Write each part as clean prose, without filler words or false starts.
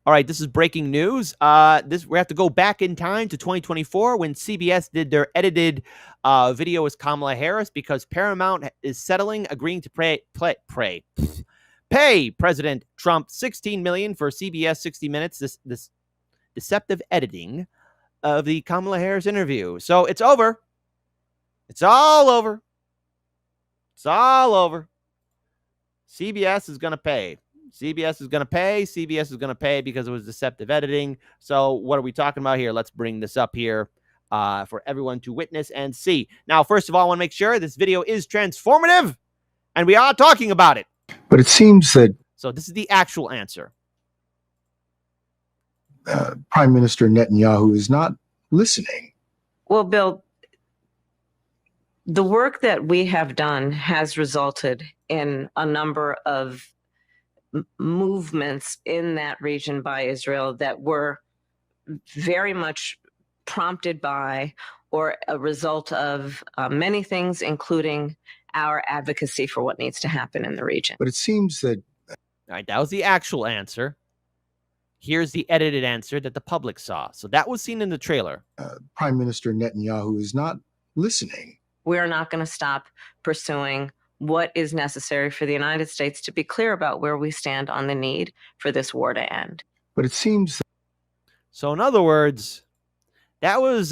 All right, this is breaking news. We have to go back in time to 2024 when CBS did their edited video with Kamala Harris because Paramount is agreeing to pay President Trump $16 million for CBS 60 Minutes. This deceptive editing of the Kamala Harris interview. So it's over. It's all over. It's all over. CBS is going to pay. CBS is going to pay. CBS is going to pay because it was deceptive editing. So what are we talking about here? Let's bring this up here for everyone to witness and see. Now, first of all, I want to make sure this video is transformative, and we are talking about it. But it seems that... So this is the actual answer. Prime Minister Netanyahu is not listening. Well, Bill, the work that we have done has resulted in a number of movements in that region by Israel that were very much prompted by or a result of many things, including our advocacy for what needs to happen in the region. But it seems that... All right, that was the actual answer. Here's the edited answer that the public saw. So that was seen in the trailer. Prime Minister Netanyahu is not listening. We are not going to stop pursuing what is necessary for the United States to be clear about where we stand on the need for this war to end. But it seems that... So in other words, that was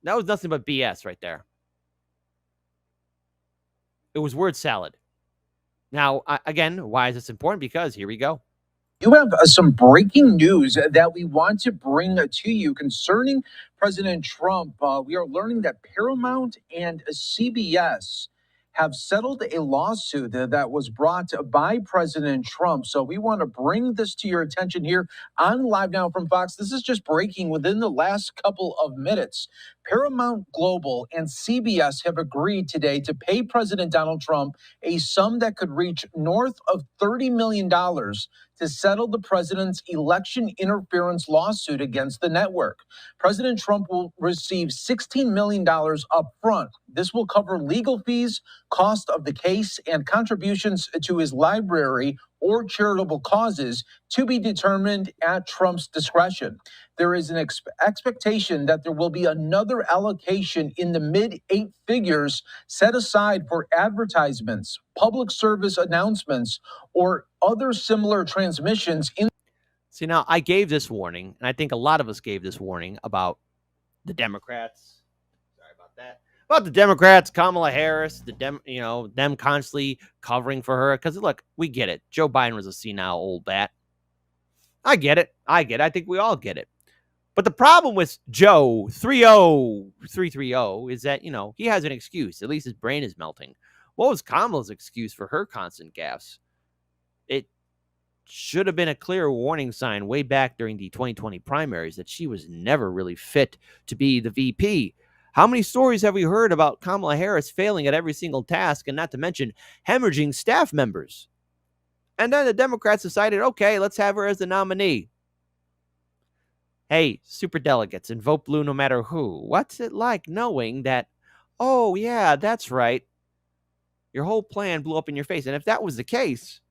nothing but BS right there. It was word salad. Now, again, why is this important? Because here we go. You have some breaking news that we want to bring to you concerning President Trump. We are learning that Paramount and CBS have settled a lawsuit that was brought by President Trump. So we want to bring this to your attention here on Live Now from Fox. This is just breaking within the last couple of minutes. Paramount Global and CBS have agreed today to pay President Donald Trump a sum that could reach north of $30 million to settle the president's election interference lawsuit against the network. President Trump will receive $16 million up front. This will cover legal fees, cost of the case, and contributions to his library or charitable causes to be determined at Trump's discretion. There is an expectation that there will be another allocation in the mid-8 figures set aside for advertisements, public service announcements, or other similar transmissions. See, now I gave this warning, and I think a lot of us gave this warning about the Democrats. Sorry about that. About the Democrats, Kamala Harris, them constantly covering for her. Because look, we get it. Joe Biden was a senile old bat. I get it. I think we all get it. But the problem with Joe 30330 is that, he has an excuse. At least his brain is melting. What was Kamala's excuse for her constant gaffes? It should have been a clear warning sign way back during the 2020 primaries that she was never really fit to be the VP. How many stories have we heard about Kamala Harris failing at every single task, and not to mention hemorrhaging staff members? And then the Democrats decided, okay, let's have her as the nominee. Hey, superdelegates, and vote blue no matter who. What's it like knowing that, oh, yeah, that's right, your whole plan blew up in your face? And if that was the case,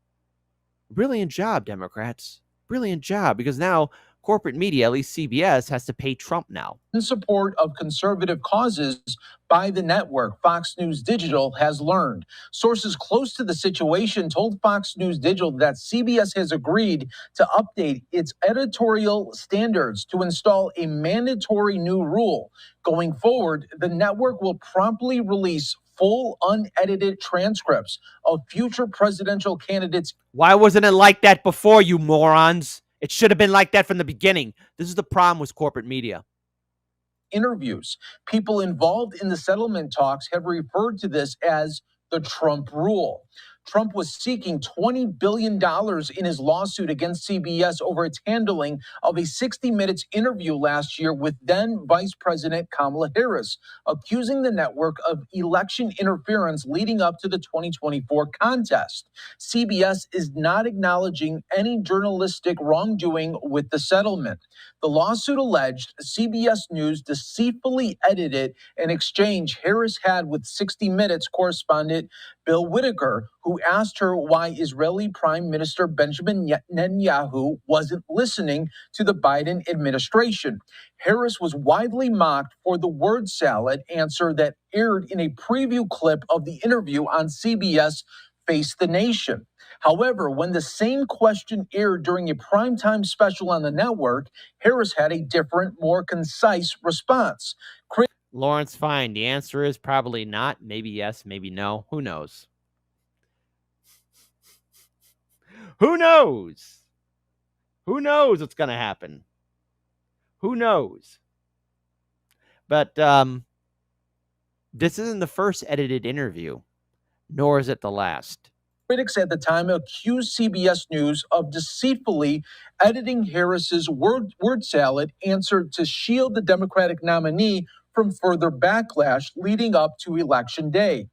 brilliant job, Democrats. Brilliant job, because now corporate media, at least CBS, has to pay Trump now. In support of conservative causes by the network, Fox News Digital has learned. Sources close to the situation told Fox News Digital that CBS has agreed to update its editorial standards to install a mandatory new rule. Going forward, the network will promptly release full unedited transcripts of future presidential candidates. Why wasn't it like that before, you morons? It should have been like that from the beginning. This is the problem with corporate media. Interviews. People involved in the settlement talks have referred to this as the Trump rule. Trump was seeking $20 billion in his lawsuit against CBS over its handling of a 60 Minutes interview last year with then Vice President Kamala Harris, accusing the network of election interference leading up to the 2024 contest. CBS is not acknowledging any journalistic wrongdoing with the settlement. The lawsuit alleged CBS News deceitfully edited an exchange Harris had with 60 Minutes correspondent Bill Whitaker, who asked her why Israeli Prime Minister Benjamin Netanyahu wasn't listening to the Biden administration. Harris was widely mocked for the word salad answer that aired in a preview clip of the interview on CBS Face the Nation. However, when the same question aired during a primetime special on the network, Harris had a different, more concise response. Lawrence, fine. The answer is probably not. Maybe yes, maybe no. Who knows? Who knows? Who knows what's going to happen? Who knows? But this isn't the first edited interview, nor is it the last. Critics at the time accused CBS News of deceitfully editing Harris's word salad answer to shield the Democratic nominee from further backlash leading up to Election Day.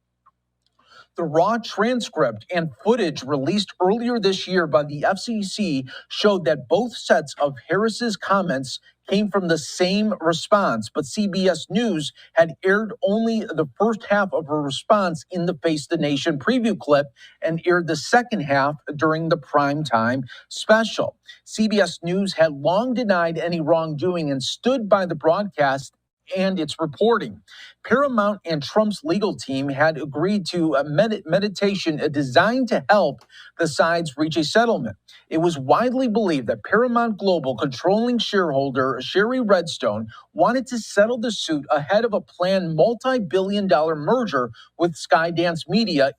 The raw transcript and footage released earlier this year by the FCC showed that both sets of Harris's comments came from the same response, but CBS News had aired only the first half of her response in the Face the Nation preview clip and aired the second half during the primetime special. CBS News had long denied any wrongdoing and stood by the broadcast and its reporting. Paramount and Trump's legal team had agreed to a mediation designed to help the sides reach a settlement. It was widely believed that Paramount Global controlling shareholder Sherry Redstone wanted to settle the suit ahead of a planned multi-billion-dollar merger with Skydance Media.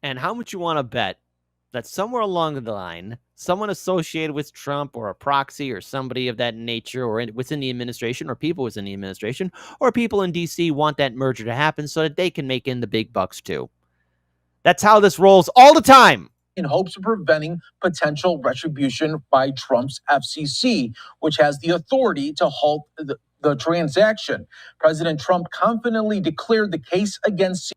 And how much you want to bet that somewhere along the line, someone associated with Trump or a proxy or somebody of that nature or within the administration or people within the administration or people in D.C. want that merger to happen so that they can make in the big bucks too. That's how this rolls all the time. In hopes of preventing potential retribution by Trump's FCC, which has the authority to halt the transaction. President Trump confidently declared the case against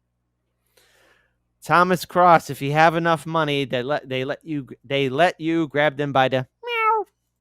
Thomas Cross, if you have enough money, they let you grab them by the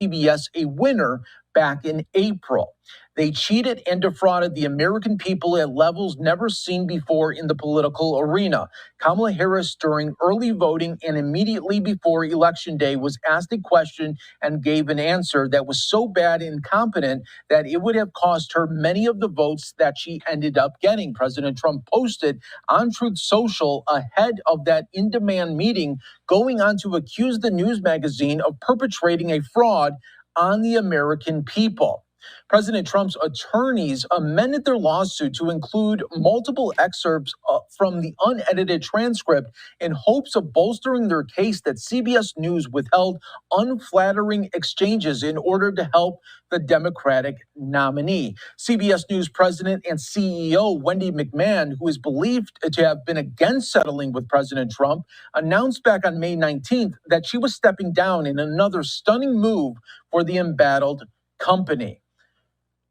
CBS a winner back in April. They cheated and defrauded the American people at levels never seen before in the political arena. Kamala Harris, during early voting and immediately before Election Day, was asked a question and gave an answer that was so bad and incompetent that it would have cost her many of the votes that she ended up getting. President Trump posted on Truth Social ahead of that in-demand meeting, going on to accuse the news magazine of perpetrating a fraud on the American people. President Trump's attorneys amended their lawsuit to include multiple excerpts from the unedited transcript in hopes of bolstering their case that CBS News withheld unflattering exchanges in order to help the Democratic nominee. CBS News president and CEO Wendy McMahon, who is believed to have been against settling with President Trump, announced back on May 19th that she was stepping down in another stunning move for the embattled company.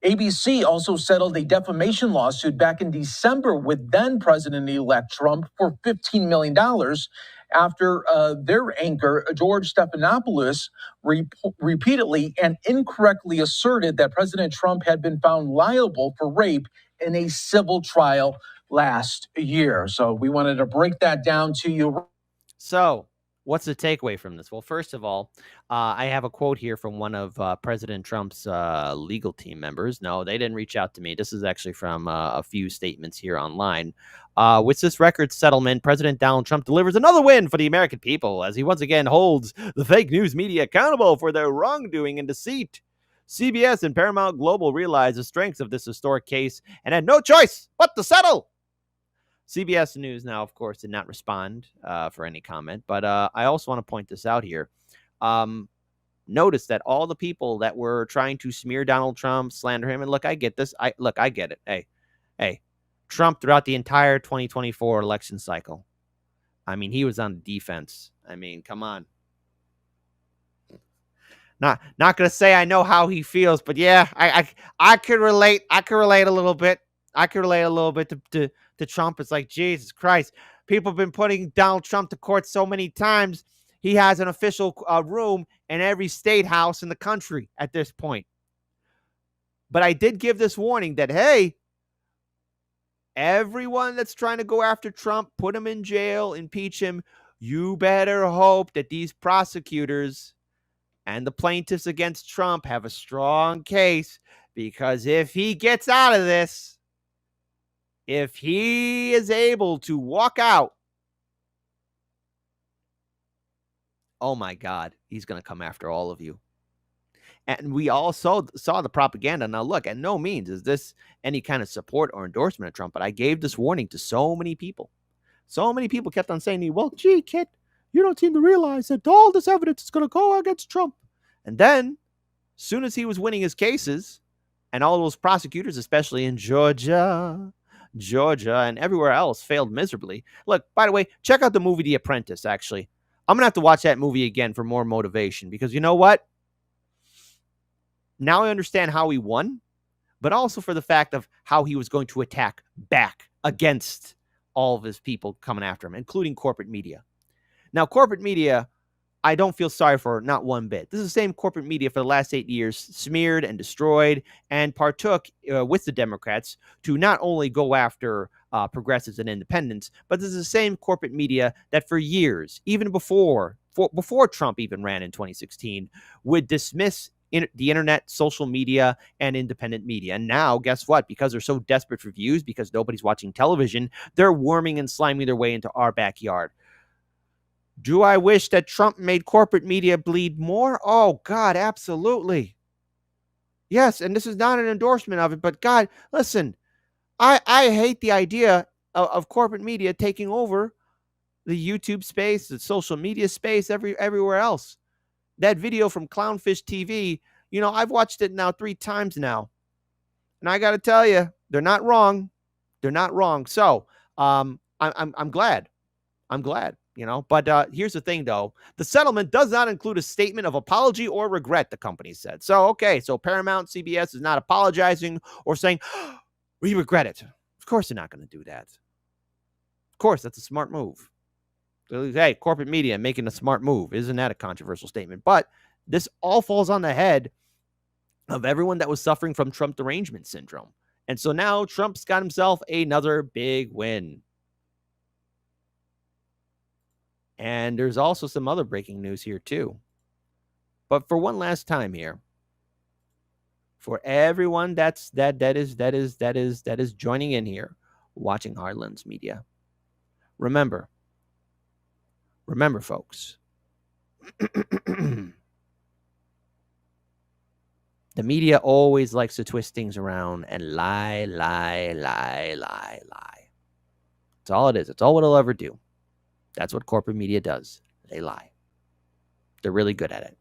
ABC also settled a defamation lawsuit back in December with then President-elect Trump for $15 million after their anchor, George Stephanopoulos, repeatedly and incorrectly asserted that President Trump had been found liable for rape in a civil trial last year. So we wanted to break that down to you. So what's the takeaway from this? Well, first of all, I have a quote here from one of President Trump's legal team members. No, they didn't reach out to me. This is actually from a few statements here online. With this record settlement, President Donald Trump delivers another win for the American people as he once again holds the fake news media accountable for their wrongdoing and deceit. CBS and Paramount Global realized the strengths of this historic case and had no choice but to settle. CBS News now, of course, did not respond for any comment, but I also want to point this out here. Notice that all the people that were trying to smear Donald Trump, slander him, and look, I get this. I get it. Hey, Trump throughout the entire 2024 election cycle. I mean, he was on the defense. I mean, come on. Not gonna say I know how he feels, but yeah, I could relate. I could relate a little bit. I could relate a little bit to Trump. It's like, Jesus Christ. People have been putting Donald Trump to court so many times. He has an official room in every state house in the country at this point. But I did give this warning that, hey, everyone that's trying to go after Trump, put him in jail, impeach him, you better hope that these prosecutors and the plaintiffs against Trump have a strong case, because if he gets out of this, if he is able to walk out, oh my God, he's going to come after all of you. And we also saw the propaganda. Now, look, at no means is this any kind of support or endorsement of Trump, but I gave this warning to so many people. So many people kept on saying to me, well, gee, kid, you don't seem to realize that all this evidence is going to go against Trump. And then, soon as he was winning his cases, and all those prosecutors, especially in Georgia, and everywhere else, failed miserably. Look, by the way, check out the movie The Apprentice, actually. I'm going to have to watch that movie again for more motivation, because you know what? Now I understand how he won, but also for the fact of how he was going to attack back against all of his people coming after him, including corporate media. Now, corporate media, I don't feel sorry for not one bit. This is the same corporate media for the last 8 years, smeared and destroyed and partook with the Democrats to not only go after progressives and independents, but this is the same corporate media that for years, even before Trump even ran in 2016, would dismiss the internet, social media, and independent media. And now, guess what? Because they're so desperate for views, because nobody's watching television, they're worming and sliming their way into our backyard. Do I wish that Trump made corporate media bleed more? Oh, God, absolutely. Yes, and this is not an endorsement of it, but God, listen, I hate the idea of corporate media taking over the YouTube space, the social media space, everywhere else. That video from Clownfish TV, I've watched it now 3 times now. And I got to tell you, they're not wrong. They're not wrong. So I'm glad. I'm glad, But here's the thing, though. The settlement does not include a statement of apology or regret, the company said. So, okay, so Paramount, CBS is not apologizing or saying, oh, we regret it. Of course they're not going to do that. Of course, that's a smart move. Hey, corporate media making a smart move. Isn't that a controversial statement? But this all falls on the head of everyone that was suffering from Trump derangement syndrome. And so now Trump's got himself another big win. And there's also some other breaking news here too. But for one last time here, for everyone that is joining in here, watching Hardlands Media, remember, folks, the media always likes to twist things around and lie. That's all it is. It's all what it'll ever do. That's what corporate media does. They lie. They're really good at it.